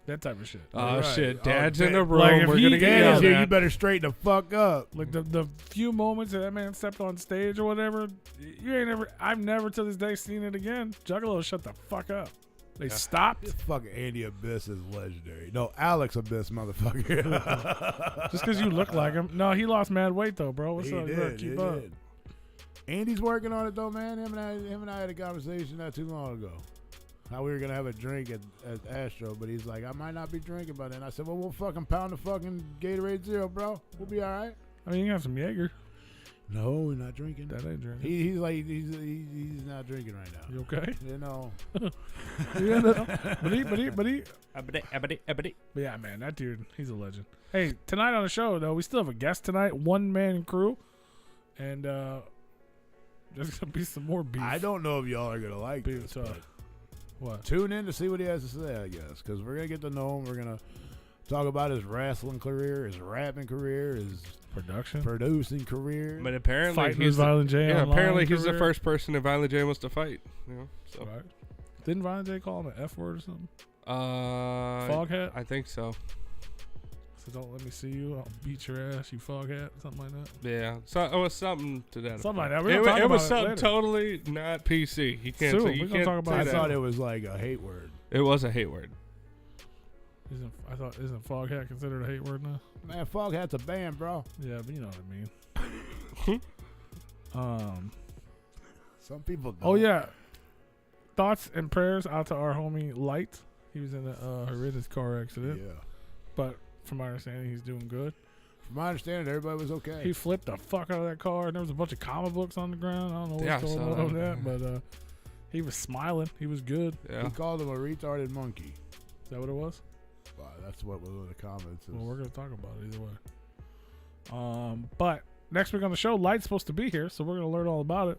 That type of shit. Oh Right. shit, Oh, Dad's in Dad- the room. like, if We're he gonna get did- yelled Here, at. you better straighten the fuck up. Like the few moments that man stepped on stage or whatever, I've never to this day seen it again. Juggalo shut the fuck up. They stopped This fucking Andy Abyss is legendary. No, Alex Abyss, motherfucker. just because you look like him. No, he lost mad weight though, bro. What's He up? You better did, keep he up. did. Andy's working on it though, man. Him and I had a conversation not too long ago. How we were gonna have a drink at Astro, but he's like, I might not be drinking by then. I said, well, we'll fucking pound the fucking Gatorade Zero, bro. We'll be all right. I mean, you can have some Jaeger. No, we're not drinking. That ain't drinking. He's like he's not drinking right now. You okay? You know. Yeah, no. But yeah, man, that dude, he's a legend. Hey, tonight on the show though, we still have a guest tonight, one man crew. And there's gonna be some more beef. I don't know if y'all are gonna like Beef this. talk. But What? tune in to see what he has to say, I guess, because we're gonna get to know him. We're gonna talk about his wrestling career, his rapping career, his Production. producing career. But apparently Fighting he's with Violent J. yeah. online Apparently he's the career. first person that Violent J wants to fight. You know, so Right. Didn't Violent J call him an F word or something? Foghat. Foghat? I think so. So don't let me see you. I'll beat your ass, you foghat. Something like that. Yeah. So it was something to that. Something like effect. that. We're gonna talk It about was it something later. totally not PC. You can't Soon, say we're you gonna can't talk about say I it. that. thought it was like a hate word. It was a hate word. Isn't foghat considered a hate word now? Man, Foghat's a band, bro. Yeah, but you know what I mean. Some people don't. Oh yeah. Thoughts and prayers out to our homie Light. He was in a horrendous car accident, Yeah. but from my understanding, he's doing good. From my understanding, everybody was okay. He flipped the fuck out of that car, and there was a bunch of comic books on the ground. I don't know what's Yeah, I going saw on with that. that, but he was smiling. He was good. Yeah. He called him a retarded monkey. Is that what it was? Wow, that's what was in the comments. Well, we're gonna talk about it either way. But next week on the show, Light's supposed to be here, so we're gonna learn all about it.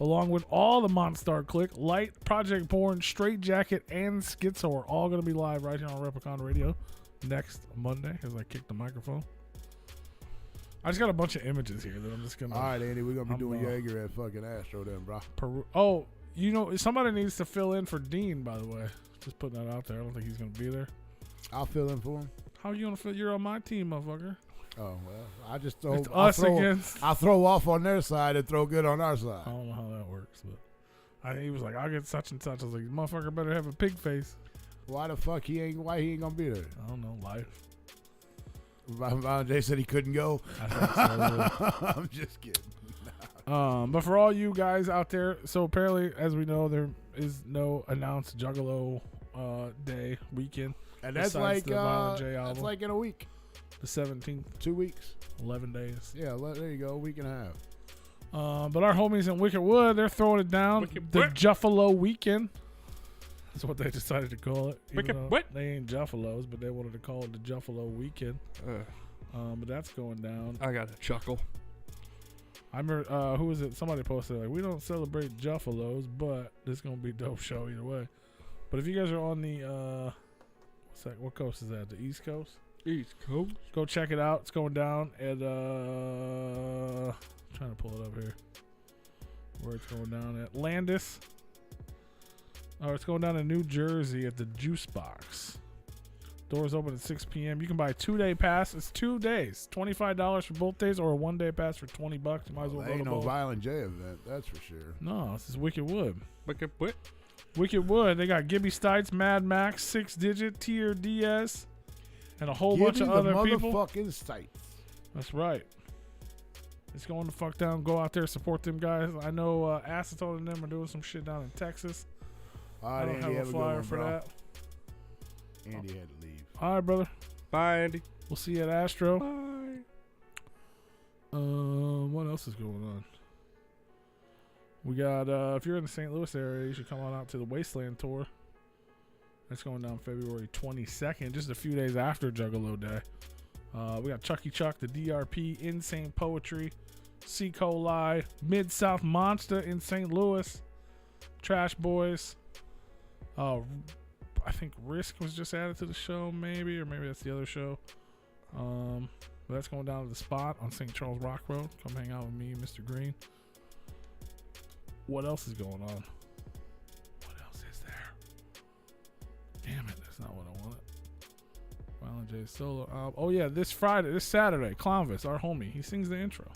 Along with all the Monstar Click, Light, Project Porn, Straight Jacket, and Schizo are all gonna be live right here on Replicon Radio next Monday. As I kick the microphone, I just got a bunch of images here that I'm just gonna. All right, Andy, we're gonna be I'm, doing Jaeger at fucking Astro then, bro. Oh, you know, somebody needs to fill in for Dean. By the way, just putting that out there. I don't think he's gonna be there. I'll fill in for him. How you gonna fill? You're on my team, motherfucker. Oh well, I just throw. It's I us throw, against. I throw off on their side and throw good on our I side. don't know how that works, but he was like, "I'll get such and such." I was like, "Motherfucker, better have a pig face." Why the fuck he ain't? Why he ain't gonna be there? I don't know, life. Violent J said he couldn't go. I think so. I'm just kidding. But for all you guys out there, so apparently, as we know, there is no announced Juggalo day weekend. And that's Besides like the Violent J that's album. like in a week, The 17th, 2 weeks. 11 days. Yeah, there you go, a week and a half. But our homies in Wicked Wood, they're throwing it down. Wicked The Wood. Juffalo Weekend. That's what they decided to call it. even Wicked though Wood. They ain't Juffalos, but they wanted to call it the Juffalo Weekend. But that's going down. I got a chuckle. I remember, who was it? Somebody posted, like, we don't celebrate Juffalos, but this is going to be a dope show either way. But if you guys are on the, what coast is that? The East Coast? East Coast. Go check it out. It's going down at, trying to pull it up here. Where it's going down at. Landis. Oh, it's going down in New Jersey at the Juice Box. Doors open at 6 p.m. You can buy a 2-day pass. It's 2 days. $25 for both days or a 1-day pass for $20. You might as well There go to ain't no both. Violent J event, that's for sure. No, this is Wicked Wood. Wicked Wood. Wicked Wood. They got Gibby Stites, Mad Max, 6 Digit, Tier DS, and a whole bunch of other people. Motherfucking sites. That's right. It's going to fuck down. Go out there, support them guys. I know Acetone and them are doing some shit down in Texas. All I right, don't Andy, have have a a flyer good one, for bro. that. Andy had to leave. All right, brother. Bye, Andy. We'll see you at Astro. Bye. What else is going on? We got, if you're in the St. Louis area, you should come on out to the Wasteland Tour. That's going down February 22nd, just a few days after Juggalo Day. We got Chucky Chuck, the DRP, Insane Poetry, C. Coli, Mid-South Monster in St. Louis, Trash Boys. I think Risk was just added to the show, maybe, or maybe that's the other show. But that's going down to the Spot on St. Charles Rock Road. Come hang out with me, Mr. Green. What else is going on? What else is there? Damn it, that's not what I wanted. Violent J solo album. Oh yeah, this Saturday, Clownvis, our homie, he sings the intro.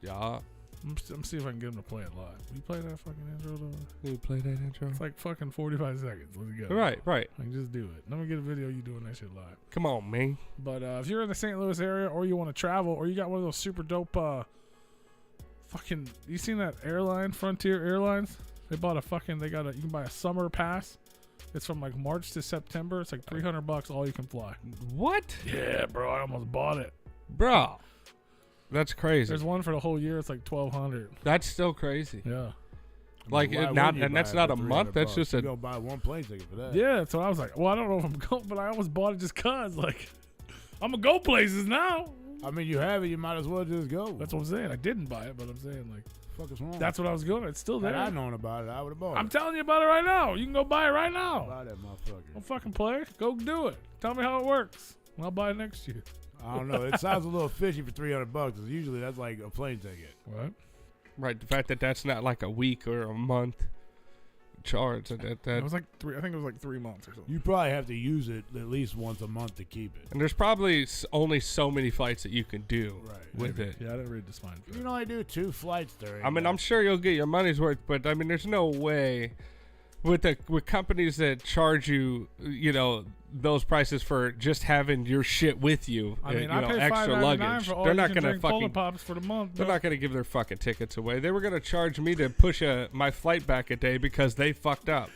Yeah. I'm see if I can get him to play it live. Will you play that fucking intro though? You play that intro. It's like fucking 45 seconds. Let's go. Right. Like, just do it. Let me get a video of you doing that shit live. Come on, man. But if you're in the St. Louis area or you want to travel or you got one of those super dope you seen that airline, Frontier Airlines? They bought you can buy a summer pass. It's from like March to September. It's like $300 all you can fly. What? Yeah, bro, I almost bought it. Bro. That's crazy. There's one for the whole year. It's like $1,200. That's still crazy. Yeah. Like, Why not, wouldn't you and buy that's it not for a month. $300? That's just You a. gonna buy one plane ticket for that. Yeah, so I was like, well, I don't know if I'm going, but I almost bought it just cause, like, I'm gonna go places now. I mean, you have it. You might as well just go. That's what I'm saying. I didn't buy it, but I'm saying like fuck is wrong. that's what I was going. It's still there. Had I known about it, I would have bought it. I'm telling you about it right now. You can go buy it right now. Buy that motherfucker. Don't fucking play. Go do it. Tell me how it works. I'll buy it next year. I don't know. It sounds a little fishy for $300. Usually that's like a plane ticket. What? Right. The fact that that's not like a week or a month charge. It was like 3. I think it was like 3 months or something. You probably have to use it at least once a month to keep it. And there's probably only so many flights that you can do with it. Yeah, I didn't read the spine. You can only do 2 flights during. I mean, I'm sure you'll get your money's worth, but I mean, there's no way with companies that charge you, those prices for just having your shit with you. I mean, you I know, paid extra $5.99 luggage. for all They're you not can gonna drink Cola fucking. Pops for the month. They're bro. not gonna give their fucking tickets away. They were gonna charge me to push my flight back a day because they fucked up.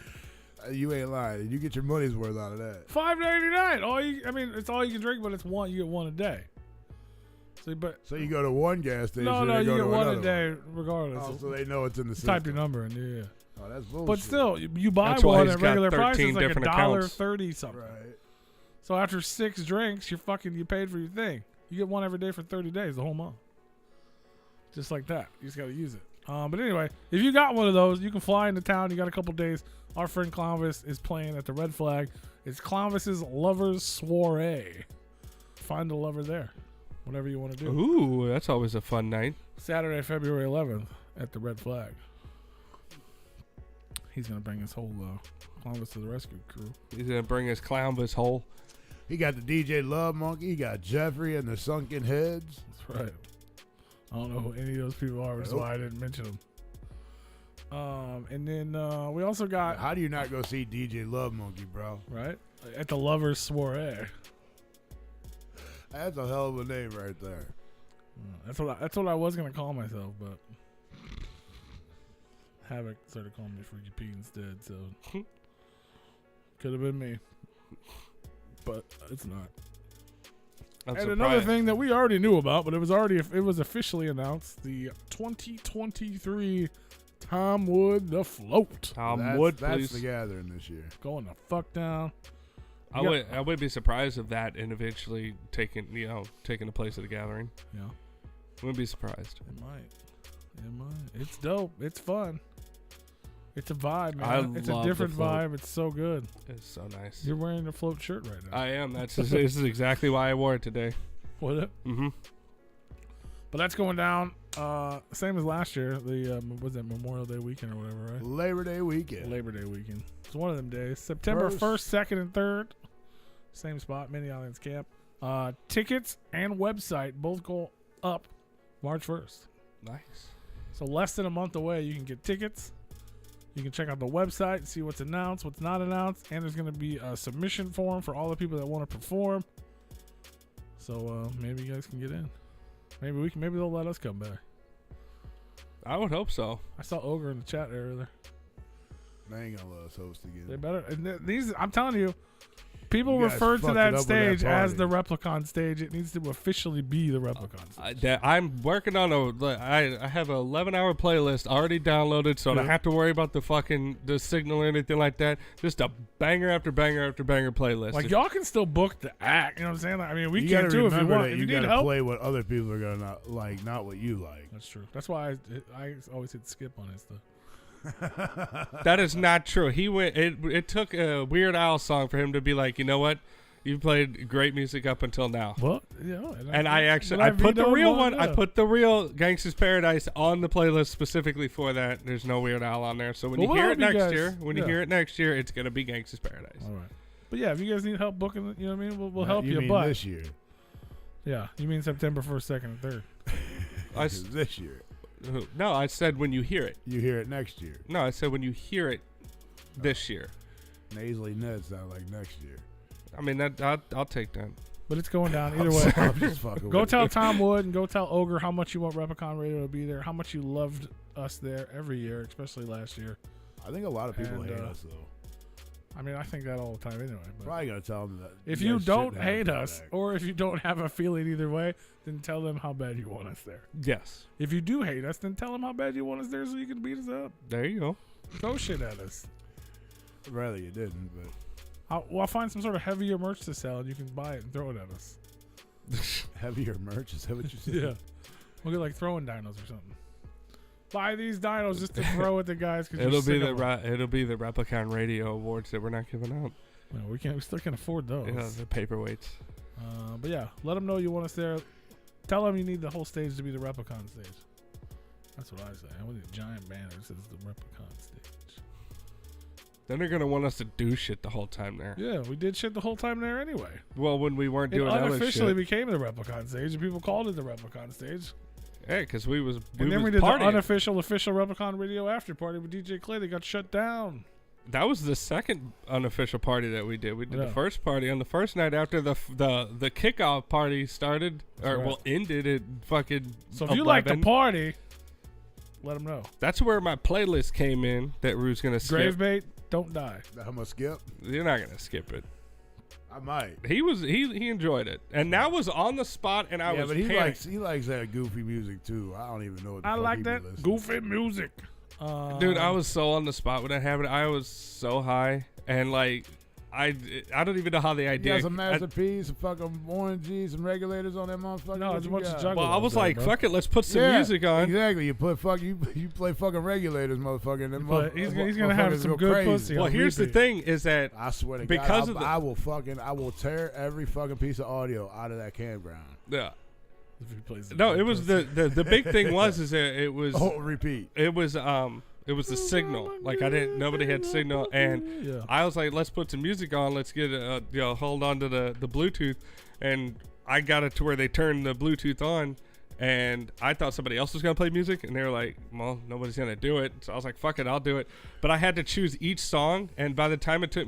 You ain't lying. You get your money's worth out of that. $5.99. It's all you can drink, but it's one. You get one a day. So you go to one gas station. No, and you go get to one another a day regardless. Oh, so they know it's in the system. Type your number in, yeah. Oh, that's bullshit. But still, you buy That's why one he's at got regular price. 13 It's like different accounts. $1.30 something. Right. So after 6 drinks, you paid for your thing. You get one every day for 30 days, the whole month. Just like that. You just got to use it. But anyway, if you got one of those, you can fly into town. You got a couple days. Our friend Clovis is playing at the Red Flag. It's Clovis's Lovers Soiree. Find a lover there. Whatever you want to do. Ooh, that's always a fun night. Saturday, February 11th at the Red Flag. He's going to bring his whole Clovis to the rescue crew. He's gonna bring his clownbus hole. He got the DJ Love Monkey. He got Jeffrey and the Sunken Heads. That's right. I don't know who any of those people are, which is why I didn't mention them. And then we also got... How do you not go see DJ Love Monkey, bro? Right? At the Lovers Soiree. That's a hell of a name right there. That's what I was going to call myself, but... Havoc started calling me Freaky Pete instead, so... Could have been me. But it's not. And another thing that we already knew about, but it was officially announced, the 2023 Tom Wood The Float. That's the gathering this year. Going the fuck down. I would be surprised if that individually taking the place of the gathering. Yeah. Wouldn't be surprised. It might. It's dope. It's fun. It's a vibe, man. It's a different vibe. It's so good. It's so nice. You're wearing a float shirt right now. I am. This is exactly why I wore it today. Was it? Mm-hmm. But that's going down. Same as last year. The was that Memorial Day weekend or whatever, right? Labor Day weekend. Labor Day weekend. It's one of them days. September 1st, 2nd, and 3rd. Same spot, Mini Islands Camp. Tickets and website both go up March 1st. Nice. So less than a month away, you can get tickets. You can check out the website, see what's announced, what's not announced, and there's going to be a submission form for all the people that want to perform. So maybe you guys can get in. Maybe they'll let us come back. I would hope so. I saw Ogre in the chat earlier. They ain't gonna let us host again. They better. And these, I'm telling you, people You guys refer to fucked it that up with stage that as the party. Replicon stage. It needs to officially be the Replicon stage. I'm working on I have an 11-hour playlist already downloaded, so I don't have to worry about the signal or anything like that. Just a banger after banger after banger playlist. Like, y'all can still book the act. You know what I'm saying? Like, I mean, we You can gotta too if you remember want. that If you you need gotta help. play what other people are gonna not like, not what you like. That's true. That's why I always hit skip on his stuff. That is not true. He went. It took a Weird Al song for him to be like, you know what? You played great music up until now. Well, yeah. And I put the real one. I put the real Gangsta's Paradise on the playlist specifically for that. There's no Weird Al on there. So when you hear it next year, it's gonna be Gangsta's Paradise. All right. But yeah, if you guys need help booking, you know what I mean, we'll help you. you. Mean But this year? Yeah, you mean September 1st, 2nd, and 3rd? This year. No, I said when you hear it. You hear it next year. No, I said when you hear it this year. Nasally Ned sound like next year. I mean, I'll take that. But it's going down either way. I'm just fucking Go with tell you. Tom Wood and go tell Ogre how much you want Replicon Radio to be there, how much you loved us there every year, especially last year. I think a lot of people And, hate us though. I mean, I think that all the time anyway. But Probably gotta tell them that. if you guys don't shouldn't hate have us, that. or if you don't have a feeling either way, then tell them how bad you want us there. Yes. If you do hate us, then tell them how bad you want us there so you can beat us up. There you go. Throw shit at us. I'd rather you didn't, but I'll find some sort of heavier merch to sell, and you can buy it and throw it at us. Heavier merch? Is that what you said? Yeah. We'll get like throwing dinos or something. Buy these dinos just to throw at the guys. It'll be the Replicon Radio Awards that we're not giving out. No, we still can't afford those. Yeah, the paperweights. But yeah, let them know you want us there. Tell them you need the whole stage to be the Replicon stage. That's what I say. I want a giant banner that says the Replicon stage. Then they're gonna want us to do shit the whole time there. Yeah, we did shit the whole time there anyway. Well, when we weren't It doing other unofficially shit. became the Replicon stage, and people called it the Replicon stage. Yeah, because we And then we did partying. the unofficial, official Replicon Radio after party with DJ Clay. They got shut down. That was the second unofficial party that we did. We did Yeah. the first party on the first night after the kickoff party started, That's right. ended at fucking. So if you like to 11. party, let them know. That's where my playlist came in. That Rue's gonna skip. Grave bait, don't die. I'm gonna skip. You're not gonna skip it. I might. He enjoyed it, and that was on the spot, and I was. but he panicked. likes that goofy music too. I don't even know what the I fuck like he be that listening. goofy music. Dude, I was so on the spot when that happened. I was so high, and like, I don't even know how the You idea. got some masterpiece, some fucking oranges, some regulators on that motherfucker. No, What it's a you bunch of got? Juggalo. Well, I was there, like, bro. fuck it, let's put some Yeah, music on. Exactly. You play fucking regulators, motherfucker. And them But he's gonna have motherfuckers some go good crazy. pussy. Well, on here's the repeat. thing: is that I swear to Because God, of the- I will tear every fucking piece of audio out of that campground. yeah. If he plays the No, good it was pussy. the big thing is that it was Oh, repeat. it was the signal. Like nobody had signal, and Yeah. I was like, let's put some music on. Let's get hold on to the Bluetooth, and I got it to where they turned the Bluetooth on, and I thought somebody else was gonna play music, and they were like, well, nobody's gonna do it. So I was like, fuck it, I'll do it. But I had to choose each song, and by the time I found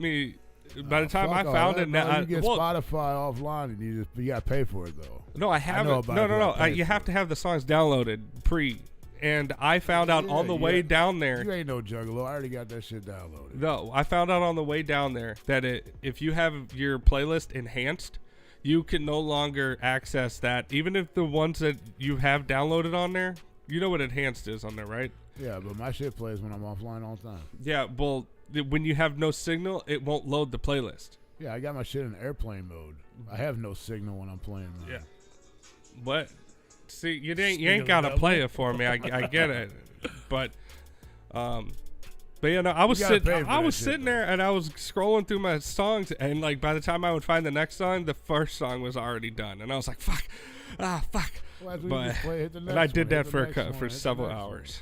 it, you get Spotify offline, and you gotta pay for it though. no, I haven't. know about No, it, but I paid you for have it. to have the songs downloaded pre. And I found out on the way down there. You ain't no Juggalo. I already got that shit downloaded. No, I found out on the way down there that if you have your playlist enhanced, you can no longer access that. Even if the ones that you have downloaded on there, you know what enhanced is on there, right? Yeah, but my shit plays when I'm offline all the time. Yeah, well, when you have no signal, it won't load the playlist. Yeah, I got my shit in airplane mode. I have no signal when I'm playing. Man. Yeah. What? See, you ain't of the gotta devil. play it for me. I get it, but you know, I was You gotta pay sitting, for I that was shit, sitting though. there and I was scrolling through my songs, and like by the time I would find the next song, the first song was already done, and I was like, fuck. Well, that's when you But just play, hit the and I next did one, that hit the for next one, hit the several next one. hours.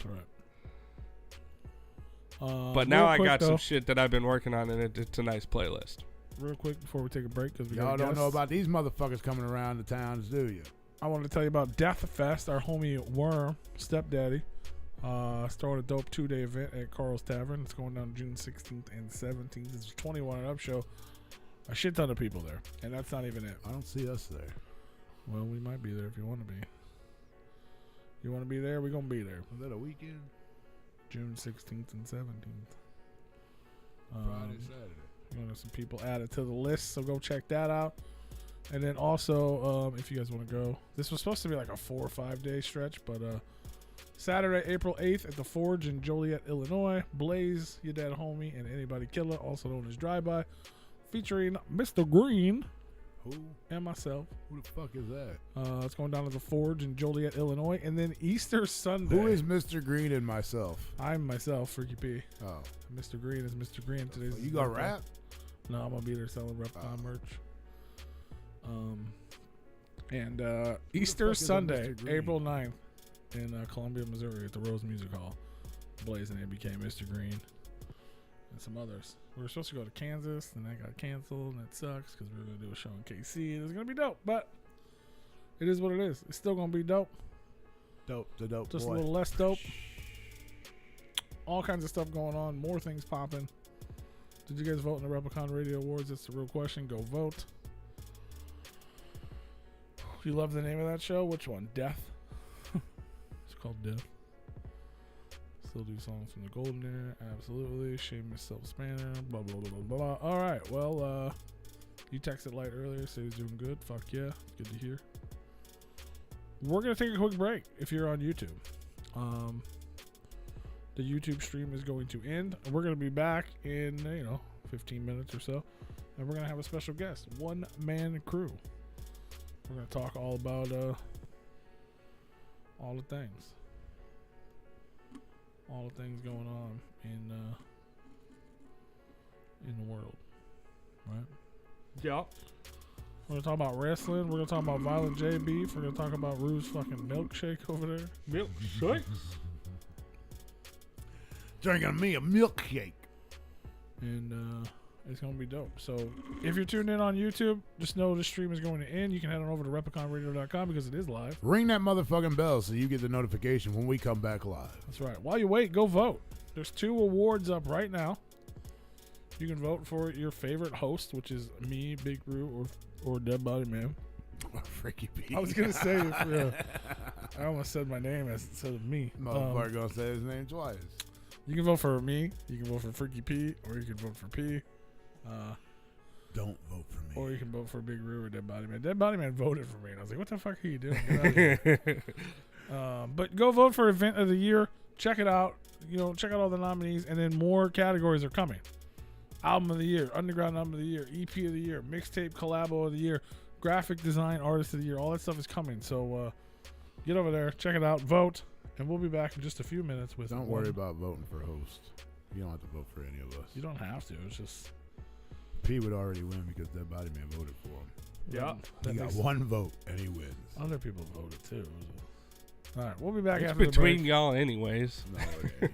All right. But now real I quick, got though, some shit that I've been working on, and it's a nice playlist. real quick before we take a break because we Y'all got don't know guests. about these motherfuckers coming around the towns, do you? I wanted to tell you about Death Fest. Our homie Worm, stepdaddy, started a dope 2-day event at Carl's Tavern. It's going down June 16th and 17th. It's a 21 and up show. A shit ton of people there, and that's not even it. I don't see us there. Well, we might be there if you want to be. You want to be there? We're going to be there. Was that a weekend? June 16th and 17th. Friday, Saturday. You know, some people added to the list, so go check that out. And then also, if you guys want to go, this was supposed to be like a 4 or 5 day stretch, but Saturday, April 8th at the Forge in Joliet, Illinois. Blaze, your dad homie, and Anybody Killer, also known as Drive-By, featuring Mr. Green Who? and myself. Who the fuck is that? It's going down to the Forge in Joliet, Illinois. And then Easter Sunday. Who is Mr. Green and myself? I'm myself, Freaky P. Oh, Mr. Green is Mr. Green. Today's you his gonna birthday. rap? No, I'm gonna be there selling Replicon merch. And Easter fuck is a Sunday, Mr. Green? April 9th in Columbia, Missouri at the Rose Music Hall. Blaze and it became Mr. Green and some others. We were supposed to go to Kansas, and that got canceled, and it sucks because we were gonna do a show in KC. And it's gonna be dope, but it is what it is. It's still gonna be dope. Dope, the dope Just boy. a little less dope. All kinds of stuff going on. More things popping. Did you guys vote in the Replicon Radio Awards? That's the real question. Go vote. You love the name of that show? Which one? Death? It's called Death. Still do songs from the Golden Era. Absolutely. Shameless self-spanner. Blah, blah, blah, blah, blah. All right. Well, you texted Light earlier. Said he's doing good. Fuck yeah. Good to hear. We're going to take a quick break if you're on YouTube. The YouTube stream is going to end. We're going to be back in, 15 minutes or so. And we're going to have a special guest. One-man crew. We're gonna talk all about all the things going on in the world, right? Yeah. We're gonna talk about wrestling. We're gonna talk about Violent J beef. We're gonna talk about Rue's fucking milkshake over there. Milkshakes. Drinking me a milkshake. And it's gonna be dope. So if you're tuned in on YouTube, just know the stream is going to end. You can head on over to repliconradio.com because it is live. Ring that motherfucking bell so you get the notification when we come back live. That's right. While you wait, go vote. There's 2 awards up right now. You can vote for your favorite host, which is me, Big Brew, or Dead Body Man. Freaky Pete. I was gonna say, I almost said my name instead of me. Motherfucker gonna say his name twice. You can vote for me. You can vote for Freaky Pete, or you can vote for P. Don't vote for me. Or you can vote for Big Brew or Dead Body Man. Dead Body Man voted for me, and I was like, "What the fuck are you doing?" Get out of here. But go vote for Event of the Year. Check it out. Check out all the nominees, and then more categories are coming. Album of the Year, Underground Album of the Year, EP of the Year, Mixtape Collabo of the Year, Graphic Design Artist of the Year. All that stuff is coming. So get over there, check it out, vote, and we'll be back in just a few minutes with. Don't worry about voting for host. You don't have to vote for any of us. You don't have to. It's just. P would already win because that body man voted for him. Yeah. He got 1 vote and he wins. Other people voted too. All right, we'll be back It's after the break. between y'all, anyways. No, it ain't.